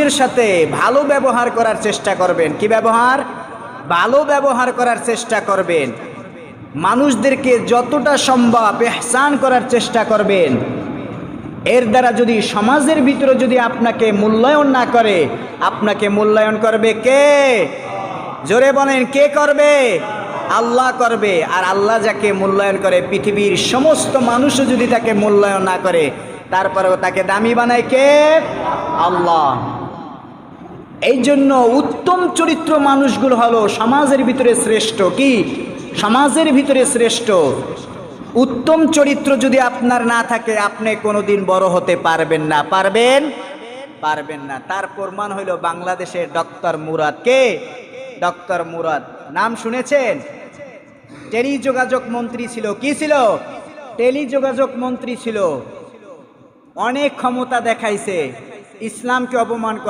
মানুষের সাথে ভালো ব্যবহার করার চেষ্টা করবেন। কি ব্যবহার? ভালো ব্যবহার করার চেষ্টা করবেন। মানুষদেরকে যতটা সম্ভব ইহসান করার চেষ্টা করবেন। এর দ্বারা যদি সমাজের ভিতরে যদি আপনাকে মূল্যায়ন না করে, আপনাকে মূল্যায়ন করবে কে? জোরে বলেন, কে করবে? আল্লাহ করবে। আর আল্লাহ যাকে মূল্যায়ন করে, পৃথিবীর সমস্ত মানুষও যদি তাকে মূল্যায়ন না করে, তারপরেও তাকে দামি বানায় কে? আল্লাহ। এই জন্য উত্তম চরিত্র মানুষগুলো হলো সমাজের ভিতরে শ্রেষ্ঠ। কি? সমাজের ভিতরে শ্রেষ্ঠ। উত্তম চরিত্র যদি আপনার না থাকে, আপনি কোনোদিন বড় হতে পারবেন না। পারবেন না। তার প্রমাণ হইল বাংলাদেশের ডক্টর মুরাদ। কে? ডক্টর মুরাদ নাম শুনেছেন? টেলিযোগাযোগ মন্ত্রী ছিল। কি ছিল? টেলিযোগাযোগ মন্ত্রী ছিল। অনেক ক্ষমতা দেখাইছে, ইসলামকে অপমান করে।